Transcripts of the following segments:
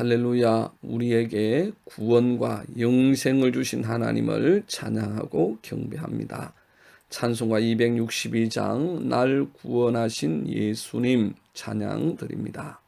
할렐루야. 우리에게 구원과 영생을 주신 하나님을 찬양하고 경배합니다. 찬송가 262장 날 구원하신 예수님 찬양 드립니다.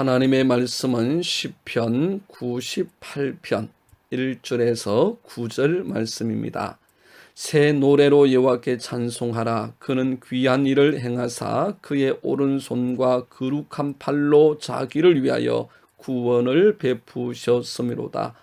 하나님의 말씀은 시편 98편 1절에서 9절 말씀입니다. 새 노래로 여호와께 찬송하라. 그는 귀한 일을 행하사 그의 오른손과 거룩한 팔로 자기를 위하여 구원을 베푸셨음이로다.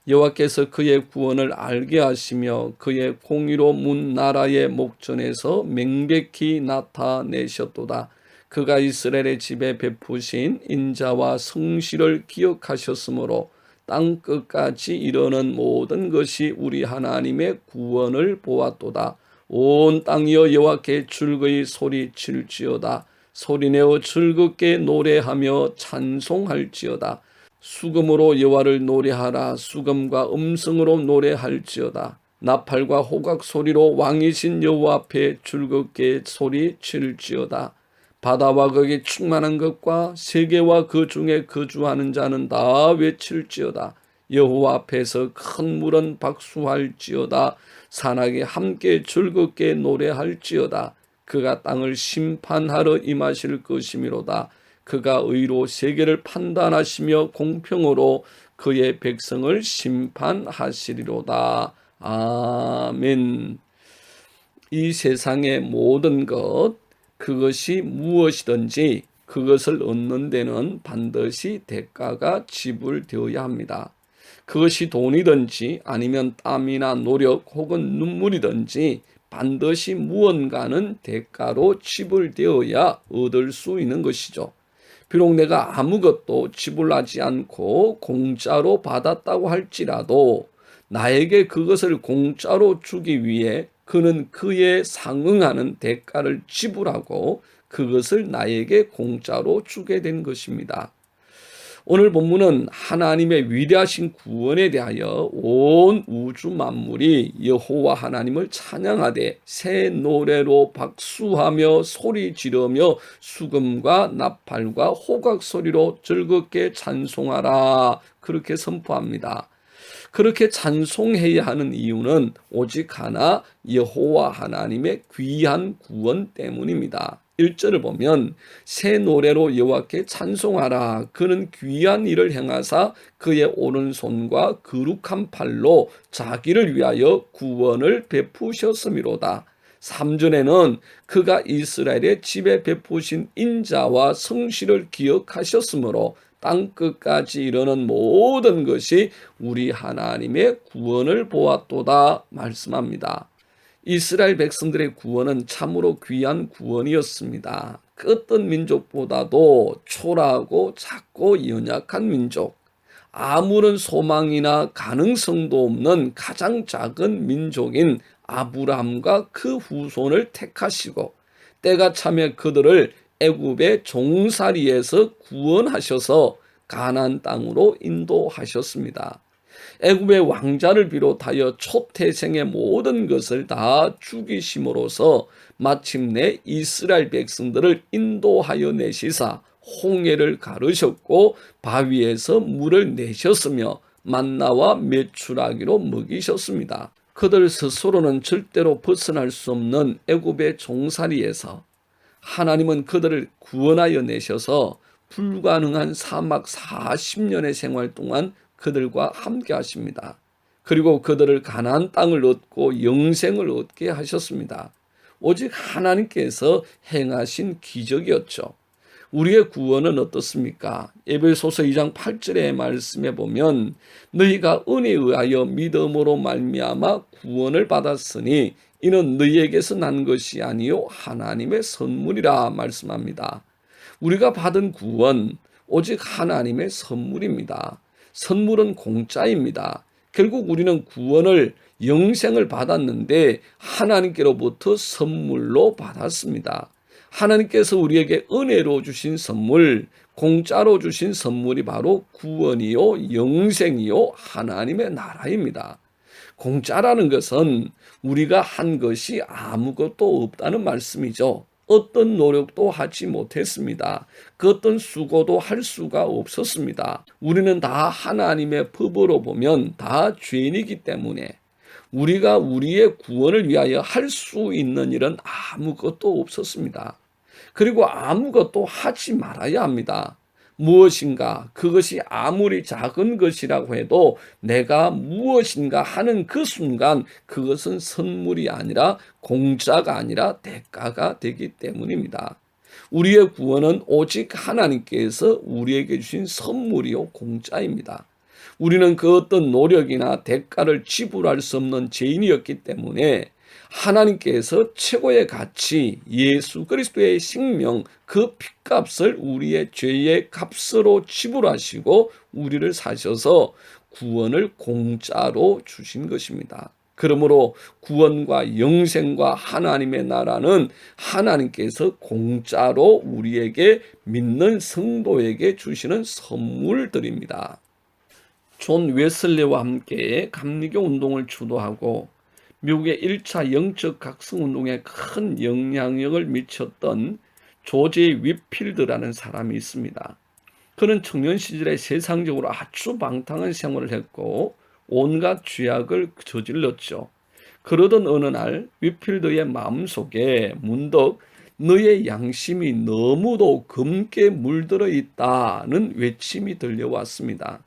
여호와께서 그의 구원을 알게 하시며 그의 공의로 문 나라의 목전에서 명백히 나타내셨도다. 그가 이스라엘의 집에 베푸신 인자와 성실을 기억하셨으므로 땅 끝까지 이르는 모든 것이 우리 하나님의 구원을 보았도다. 온 땅이여 여호와께 즐거이 소리칠지어다. 소리내어 즐겁게 노래하며 찬송할지어다. 수금으로 여호와를 노래하라. 수금과 음성으로 노래할지어다. 나팔과 호각 소리로 왕이신 여호와 앞에 즐겁게 소리칠지어다. 바다와 거기 충만한 것과 세계와 그 중에 거주하는 자는 다 외칠지어다. 여호와 앞에서 큰 물은 박수할지어다. 산악이 함께 즐겁게 노래할지어다. 그가 땅을 심판하러 임하실 것이미로다. 그가 의로 세계를 판단하시며 공평으로 그의 백성을 심판하시리로다. 아멘. 이 세상의 모든 것, 그것이 무엇이든지 그것을 얻는 데는 반드시 대가가 지불되어야 합니다. 그것이 돈이든지 아니면 땀이나 노력 혹은 눈물이든지 반드시 무언가는 대가로 지불되어야 얻을 수 있는 것이죠. 비록 내가 아무것도 지불하지 않고 공짜로 받았다고 할지라도 나에게 그것을 공짜로 주기 위해 그는 그에 상응하는 대가를 지불하고 그것을 나에게 공짜로 주게 된 것입니다. 오늘 본문은 하나님의 위대하신 구원에 대하여 온 우주 만물이 여호와 하나님을 찬양하되 새 노래로 박수하며 소리 지르며 수금과 나팔과 호각 소리로 즐겁게 찬송하라. 그렇게 선포합니다. 그렇게 찬송해야 하는 이유는 오직 하나 여호와 하나님의 귀한 구원 때문입니다. 1절을 보면 새 노래로 여호와께 찬송하라. 그는 귀한 일을 행하사 그의 오른손과 거룩한 팔로 자기를 위하여 구원을 베푸셨음이로다. 3절에는 그가 이스라엘의 집에 베푸신 인자와 성실을 기억하셨으므로 땅끝까지 이르는 모든 것이 우리 하나님의 구원을 보았도다 말씀합니다. 이스라엘 백성들의 구원은 참으로 귀한 구원이었습니다. 그 어떤 민족보다도 초라하고 작고 연약한 민족, 아무런 소망이나 가능성도 없는 가장 작은 민족인 아브라함과 그 후손을 택하시고 때가 차면 그들을 애굽의 종살이에서 구원하셔서 가나안 땅으로 인도하셨습니다. 애굽의 왕자를 비롯하여 초태생의 모든 것을 다 죽이심으로써 마침내 이스라엘 백성들을 인도하여 내시사 홍해를 가르셨고 바위에서 물을 내셨으며 만나와 메추라기로 먹이셨습니다. 그들 스스로는 절대로 벗어날 수 없는 애굽의 종살이에서 하나님은 그들을 구원하여 내셔서 불가능한 사막 40년의 생활 동안 그들과 함께 하십니다. 그리고 그들을 가나안 땅을 얻고 영생을 얻게 하셨습니다. 오직 하나님께서 행하신 기적이었죠. 우리의 구원은 어떻습니까? 에베소서 2장 8절의 말씀에 보면 너희가 은혜에 의하여 믿음으로 말미암아 구원을 받았으니 이는 너희에게서 난 것이 아니요 하나님의 선물이라 말씀합니다. 우리가 받은 구원 오직 하나님의 선물입니다. 선물은 공짜입니다. 결국 우리는 구원을 영생을 받았는데 하나님께로부터 선물로 받았습니다. 하나님께서 우리에게 은혜로 주신 선물, 공짜로 주신 선물이 바로 구원이요 영생이요 하나님의 나라입니다. 공짜라는 것은 우리가 한 것이 아무것도 없다는 말씀이죠. 어떤 노력도 하지 못했습니다. 그 어떤 수고도 할 수가 없었습니다. 우리는 다 하나님의 법으로 보면 다 죄인이기 때문에 우리가 우리의 구원을 위하여 할 수 있는 일은 아무것도 없었습니다. 그리고 아무것도 하지 말아야 합니다. 무엇인가 그것이 아무리 작은 것이라고 해도 내가 무엇인가 하는 그 순간 그것은 선물이 아니라 공짜가 아니라 대가가 되기 때문입니다. 우리의 구원은 오직 하나님께서 우리에게 주신 선물이요 공짜입니다. 우리는 그 어떤 노력이나 대가를 지불할 수 없는 죄인이었기 때문에 하나님께서 최고의 가치 예수 그리스도의 생명 그 핏값을 우리의 죄의 값으로 지불하시고 우리를 사셔서 구원을 공짜로 주신 것입니다. 그러므로 구원과 영생과 하나님의 나라는 하나님께서 공짜로 우리에게 믿는 성도에게 주시는 선물들입니다. 존 웨슬리와 함께 감리교 운동을 주도하고 미국의 1차 영적 각성 운동에 큰 영향력을 미쳤던 조지 위필드라는 사람이 있습니다. 그는 청년 시절에 세상적으로 아주 방탕한 생활을 했고 온갖 죄악을 저질렀죠. 그러던 어느 날 위필드의 마음속에 문득 너의 양심이 너무도 검게 물들어 있다는 외침이 들려왔습니다.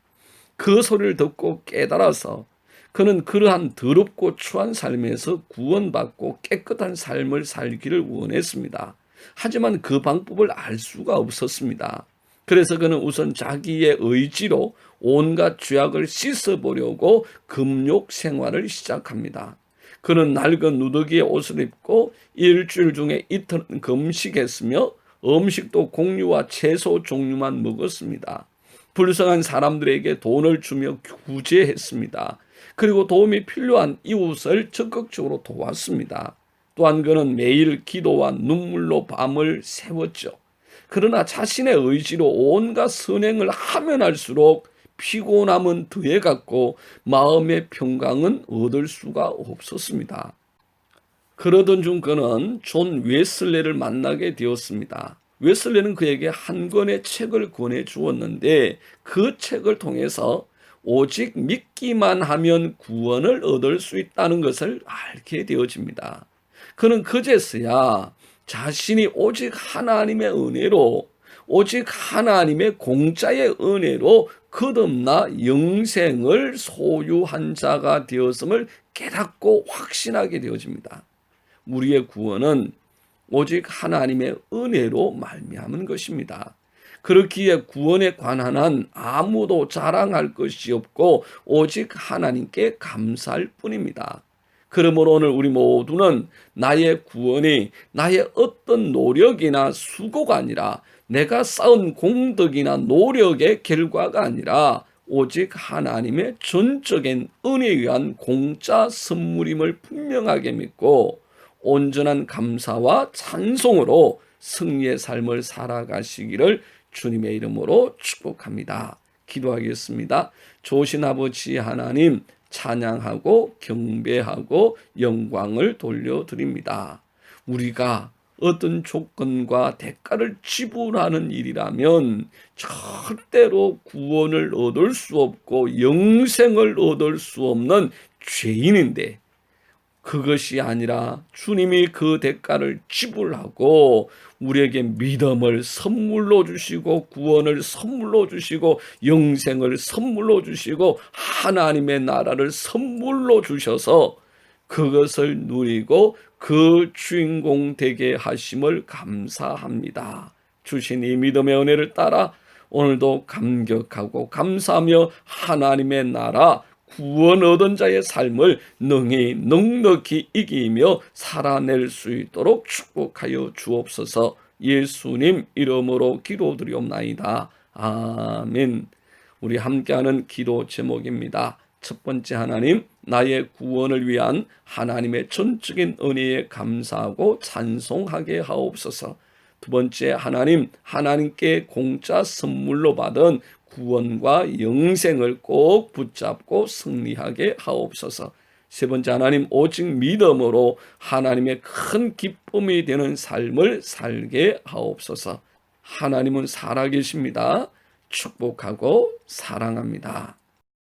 그 소리를 듣고 깨달아서 그는 그러한 더럽고 추한 삶에서 구원받고 깨끗한 삶을 살기를 원했습니다. 하지만 그 방법을 알 수가 없었습니다. 그래서 그는 우선 자기의 의지로 온갖 죄악을 씻어보려고 금욕 생활을 시작합니다. 그는 낡은 누더기의 옷을 입고 일주일 중에 이틀은 금식했으며 음식도 곡류와 채소 종류만 먹었습니다. 불쌍한 사람들에게 돈을 주며 구제했습니다. 그리고 도움이 필요한 이웃을 적극적으로 도왔습니다. 또한 그는 매일 기도와 눈물로 밤을 새웠죠. 그러나 자신의 의지로 온갖 선행을 하면 할수록 피곤함은 더해갔고 마음의 평강은 얻을 수가 없었습니다. 그러던 중 그는 존 웨슬레를 만나게 되었습니다. 웨슬레는 그에게 한 권의 책을 권해주었는데 그 책을 통해서 오직 믿기만 하면 구원을 얻을 수 있다는 것을 알게 되어집니다. 그는 그제서야 자신이 오직 하나님의 은혜로 오직 하나님의 공짜의 은혜로 거듭나 영생을 소유한 자가 되었음을 깨닫고 확신하게 되어집니다. 우리의 구원은 오직 하나님의 은혜로 말미암은 것입니다. 그렇기에 구원에 관한 한 아무도 자랑할 것이 없고 오직 하나님께 감사할 뿐입니다. 그러므로 오늘 우리 모두는 나의 구원이 나의 어떤 노력이나 수고가 아니라 내가 쌓은 공덕이나 노력의 결과가 아니라 오직 하나님의 전적인 은혜에 의한 공짜 선물임을 분명하게 믿고 온전한 감사와 찬송으로 승리의 삶을 살아가시기를 주님의 이름으로 축복합니다. 기도하겠습니다. 좋으신 아버지 하나님, 찬양하고 경배하고 영광을 돌려드립니다. 우리가 어떤 조건과 대가를 지불하는 일이라면 절대로 구원을 얻을 수 없고 영생을 얻을 수 없는 죄인인데, 그것이 아니라 주님이 그 대가를 지불하고 우리에게 믿음을 선물로 주시고 구원을 선물로 주시고 영생을 선물로 주시고 하나님의 나라를 선물로 주셔서 그것을 누리고 그 주인공 되게 하심을 감사합니다. 주신 이 믿음의 은혜를 따라 오늘도 감격하고 감사하며 하나님의 나라 구원 얻은 자의 삶을 능히 넉넉히 이기며 살아낼 수 있도록 축복하여 주옵소서. 예수님 이름으로 기도드리옵나이다. 아멘. 우리 함께하는 기도 제목입니다. 첫 번째, 하나님, 나의 구원을 위한 하나님의 전적인 은혜에 감사하고 찬송하게 하옵소서. 두 번째, 하나님, 하나님께 공짜 선물로 받은 구원과 영생을 꼭 붙잡고 승리하게 하옵소서. 세 번째, 하나님, 오직 믿음으로 하나님의 큰 기쁨이 되는 삶을 살게 하옵소서. 하나님은 살아계십니다. 축복하고 사랑합니다.